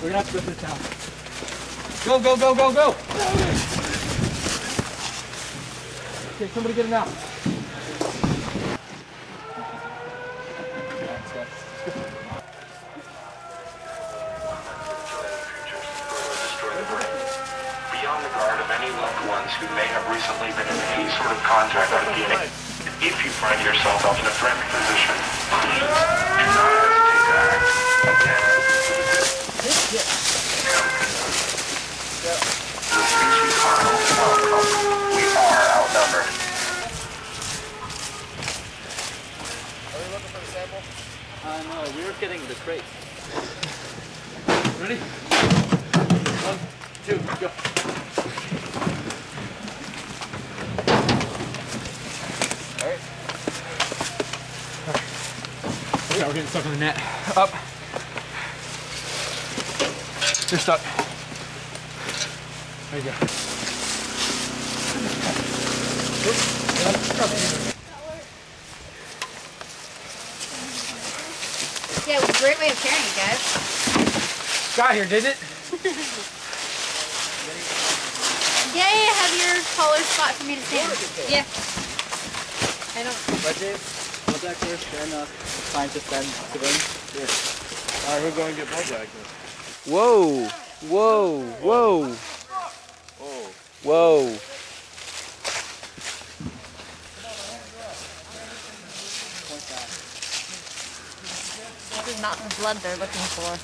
We're gonna have to go through the town. Go, go, go, go, go! Okay, somebody get him out. Beyond the guard of any loved ones who may have recently been in any sort of contact with the enemy. If you find yourself in a threatened position, please do not hesitate to act. Again, the species are welcome. We are outnumbered. Are we looking for the sample? No, we were getting the crate. Ready? 1, 2, go. Alright. Yeah, we're getting stuck on the net. Up. You're stuck. There you go. Yeah, it was a great way of carrying it, guys. Got here, didn't it? Yay, a heavier, taller spot for me to stand. Yeah. I don't. But Dave, blood backers, fair enough. Scientists and civilians. Yeah. Alright, who's going to get blood backers? Whoa! Whoa! Whoa! Oh. Whoa! This is not the blood they're looking for.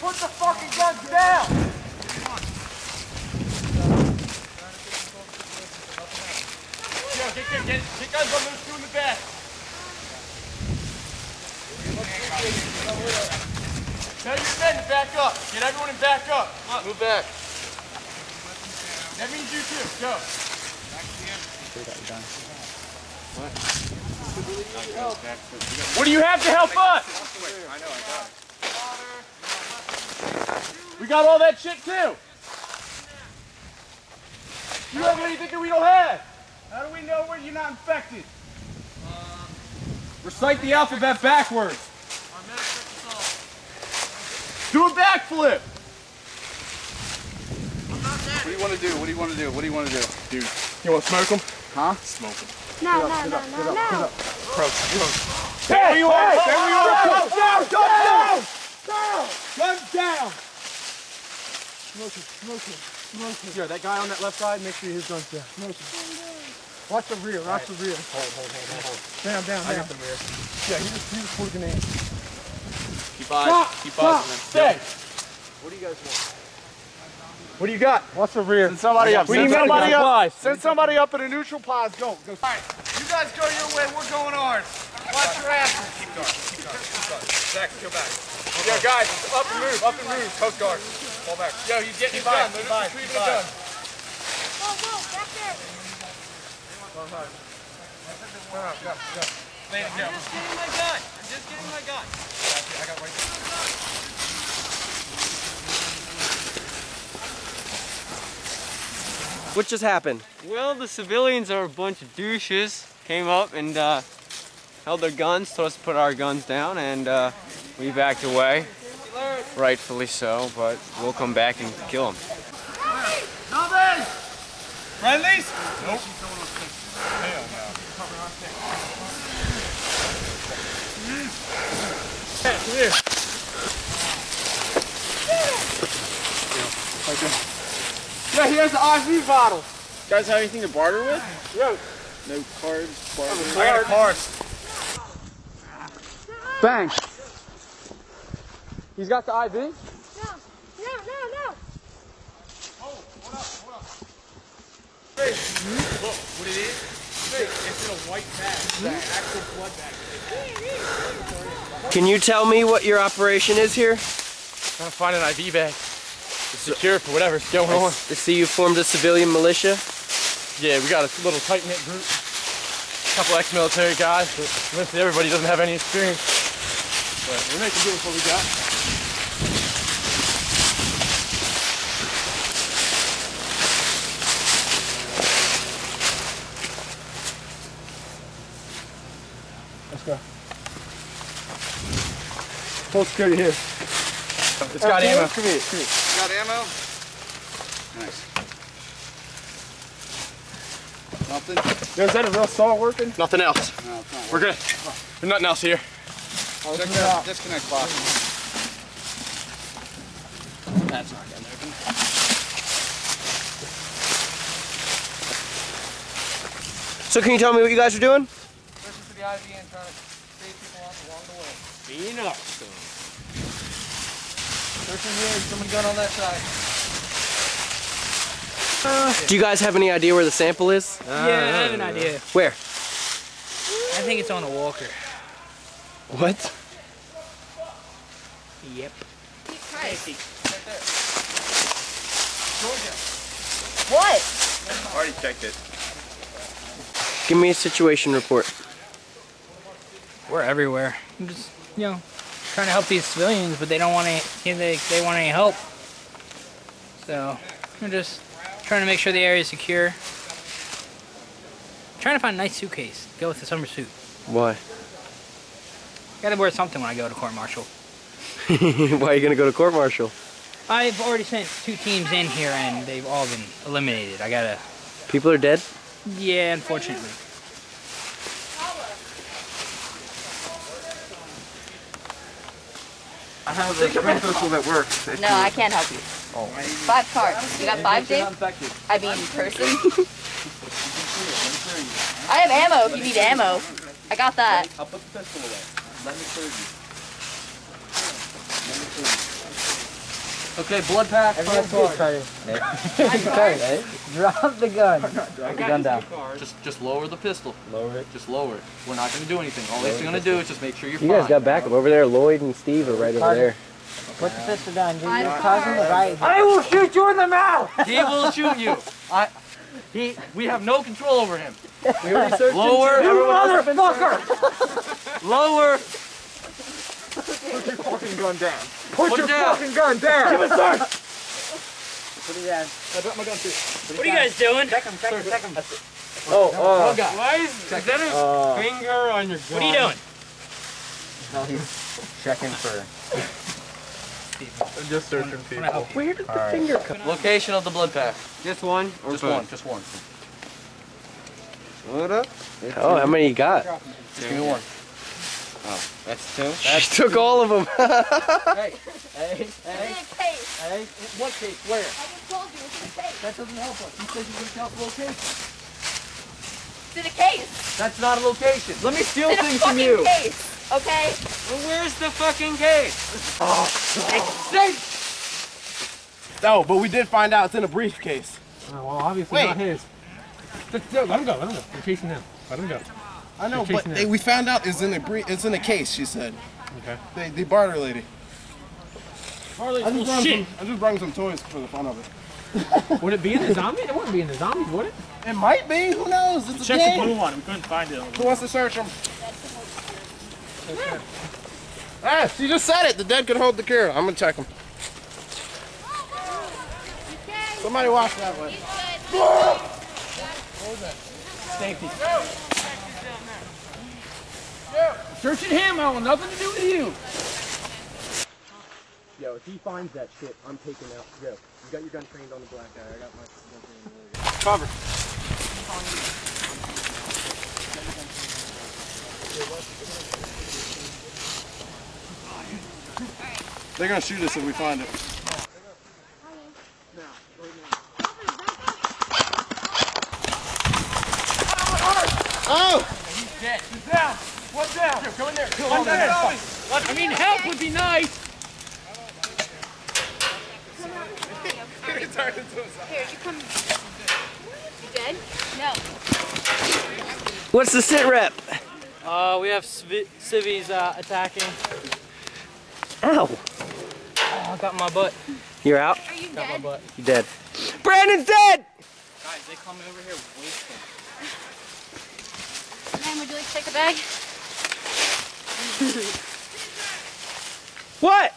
Put the fucking guns down! Yo, get guns on those two in the back. Tell your men to back up. Get everyone in back up. Look. Move back. That means you too. Go. What do you have to help us? I know, I got it. We got all that shit too. You have anything that we don't have? How do we know when you're not infected? Recite the alphabet backwards. Do a backflip. What do you want to do? What do you want to do? What do you want to do? Dude, you want to smoke them? Huh? Smoke them. No, no, no, no, no. Stay where you are! Stay where you are! Down! Down! Down! Down! Guns down! Smoke him, smoke him, smoke him. Here, that guy on that left side, make sure his gun's down. Smoke him. Watch the rear, watch the rear. Hold. Down, down, down. I got the rear. Yeah, he just pulled a grenade. Keep eyes. Keep eyes on them. Stay! What do you guys want? What do you got? Watch the rear. Send somebody up. We need somebody up. Send somebody up in a neutral pause. Go. Alright, you guys go your way, we're going ours. Watch your asses. Keep guard, keep guard. Zach, go back. Yo, guys, up and move, Coast Guard. Fall back. Yo, he's getting his gun. They're just retrieving a gun. Whoa, back there. Go. Lay it down. I'm just getting my gun. I got right there. What just happened? Well, the civilians are a bunch of douches. Came up and held their guns, told us to put our guns down, and we backed away. Rightfully so, but we'll come back and kill them. Nothing! Friendlies? Nope. Hell no. Hey, come here. Yeah, here's the IV bottle. You guys have anything to barter with? Yo. No cards, barter. I got a card. Bang. He's got the IV? No. Hold up. Hey, look, what it is? It's in a white bag. It's an actual blood bag. Can you tell me what your operation is here? Trying to find an IV bag. It's secure for whatever's going on. I see you formed a civilian militia. Yeah, we got a little tight-knit group. A couple ex-military guys, but mostly everybody doesn't have any experience. But we're making do with what we got. Let's go. Full security here. It's got ammo. Come here. Got ammo? Nice. Nothing? Is that a real saw working? Nothing else. No, it's not. We're good. There's nothing else here. Check that disconnect box. That's not getting open. So can you tell me what you guys are doing? Listen to the IV and trying to save people off along the way. Being up, so. Searching here, someone gun on that side. Do you guys have any idea where the sample is? Yeah, I have an idea. Where? I think it's on a walker. What? Yep. What? Already checked it. Give me a situation report. We're everywhere. I'm just, trying to help these civilians, but they don't want any. They want any help. So we're just trying to make sure the area is secure. Trying to find a nice suitcase. Go with the summer suit. Why? Gotta wear something when I go to court martial. Why are you gonna go to court martial? I've already sent 2 teams in here and they've all been eliminated. I gotta. People are dead? Yeah, unfortunately. I have a spring pistol that works. No, I can't help you. 5 cards. You got 5, Dave? I mean, person. I have ammo if you need ammo. I got that. I'll put the pistol away. Let me serve you. Okay, blood pack. Drop the gun. Drop the gun down. Just lower the pistol. Lower it. Just lower it. We're not going to do anything. All it's going to do is just make sure you're You fine. guys got backup over there. Lloyd and Steve are right over there. Put the pistol down. You're causing the riot. I will shoot you in the mouth! He will shoot you. We have no control over him. We already searched Lower. him. Motherfucker! Lower. Put your fucking gun down. Put your Fucking gun down. Give it search. Put it down. I dropped my gun too. What are you guys doing? Check him. Why is that a finger on your gun? What are you doing? No, he's checking for... I'm just searching people. Where did the finger come? Location of the blood pack. Just one? Or Just both? one. Just one. What up? Oh, how many you got? Just give me one. Oh, that's 2? She took all of them. Hey. It's in a case. Hey. What case? Where? I just told you it's in a case. That doesn't help us. You said you would tell us the location. It's in a case. That's not a location. Let me steal It's in a things from fucking you. case. Okay? Well, where's the fucking case? No, but we did find out it's in a briefcase. Well, obviously Wait. not his. Let him go. We're chasing him. Let him go. I know, You're but chasing him. we found out it's in a case. She said. Okay. The barter lady. Harley, I just brought some toys for the fun of it. Would it be in the zombie? It wouldn't be in the zombies, would it? It might be. Who knows? It's a Check game. the blue one. We couldn't find it. Who wants to search them? Ah, she just said it. The dead could hold the cure. I'm gonna check them. Somebody watch that way. Safety. Searching him, I want nothing to do with you. Yo, if he finds that shit, I'm taking out. Yo, you got your gun trained on the black guy. I got my gun trained. Cover. They're gonna shoot us if we find it. Oh! He's dead. He's down. One down. Here, come in there. One down. I mean, help would be nice. Here, you come. You dead? No. What's the sit rep? We have civvies attacking. Ow! Oh, I got my butt. You're out? Are you Got my dead? butt. You dead. Brandon's dead! Guys, they come over here wasting. Man, would you like to take a bag? What?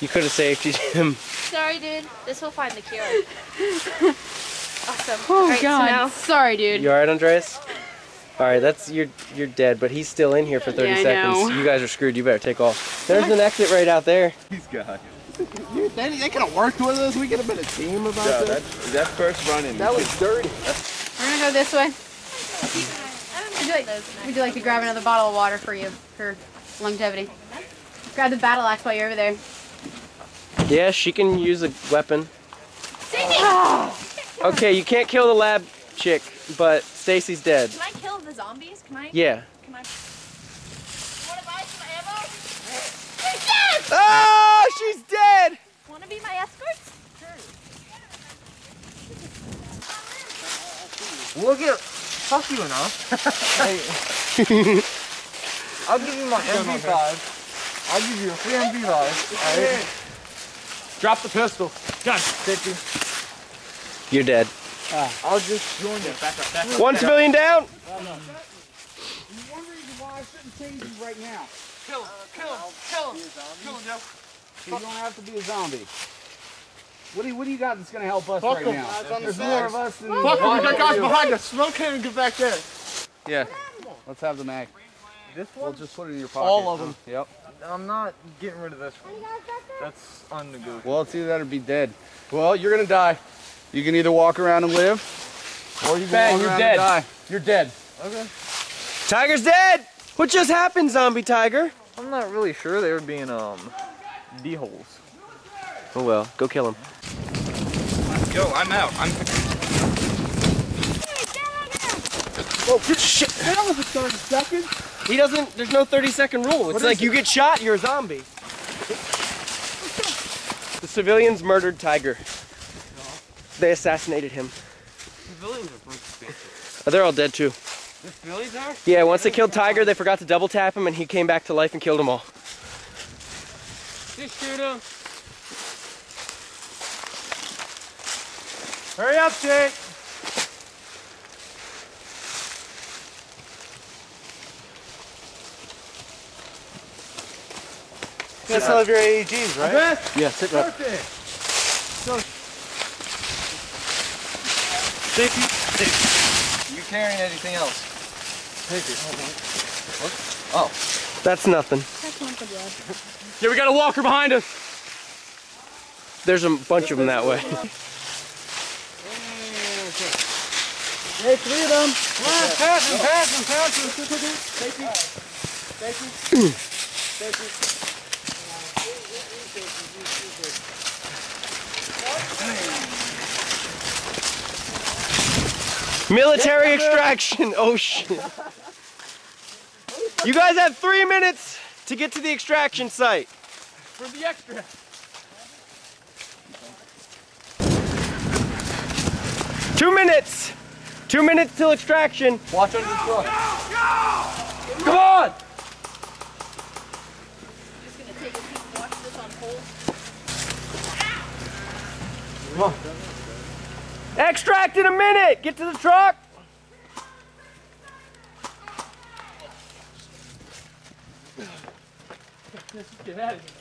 You could have saved him. Sorry, dude. This will find the cure. Awesome. Oh, Alright, God. So now, sorry, dude. You alright, Andreas? Alright, that's you're dead, but he's still in here for 30 Yeah, I seconds. know. You guys are screwed. You better take off. There's an exit right out there. These guys. They could have worked with us. We could have been a team about this. That first running. That was dirty. We're gonna go this way. Would you like to grab another bottle of water for you for longevity? Grab the battle axe while you're over there. Yeah, she can use a weapon. Okay, you can't kill the lab chick, but Stacy's dead. Can I kill the zombies? Can I? Yeah. Can I? You wanna buy some ammo? Oh, she's dead! Wanna be my escort? Look at, fuck you enough. I'll give you my MP5. I'll give you a free MP5. Alright? Drop the pistol. Gun. 50. You're dead. I'll just join you. Back up. One civilian down. There's one reason why I shouldn't change you right now. Kill him. Kill him. Kill him. Kill him, Joe. You don't have to be a zombie. What do you got that's gonna help us Fuck right 'em. now? There's more of us than Fuck him, we got guys behind us. Smoke him and get back there. Yeah. Let's have the mag. This one? We'll just put it in your pocket. All of them. Yep. I'm not getting rid of this one. That's unnegotiable. Well, it's either that or be dead. Well, you're gonna die. You can either walk around and live, or you can Bang, walk you're around dead. and die. You're dead. Okay. Tiger's dead! What just happened, zombie tiger? I'm not really sure. They were being, D-holes. Oh well, go kill him. Yo, I'm out. Oh, shit! That was a 30 seconds. He doesn't, there's no 30-second rule. It's like you get shot, you're a zombie. The civilians murdered Tiger. They assassinated him. Civilians are pretty expensive. They're all dead too. The civilians are? Yeah, once they killed Tiger, they forgot to double tap him and he came back to life and killed them all. Just shoot him. Hurry up, Jake. You still have your AEGs, right? Yeah, sit right. Safety. You carrying anything else? Take it. What? Oh. That's nothing. Yeah, we got a walker behind us. There's a bunch of them that way. Hey, 3 of them. Military extraction. Oh shit. You guys have 3 minutes to get to the extraction site. For the extra. Two minutes. 2 minutes till extraction. Watch under the truck. Come on. Just gonna take a peek and watch this unfold. Come on. Extract in a minute. Get to the truck. Get out of here.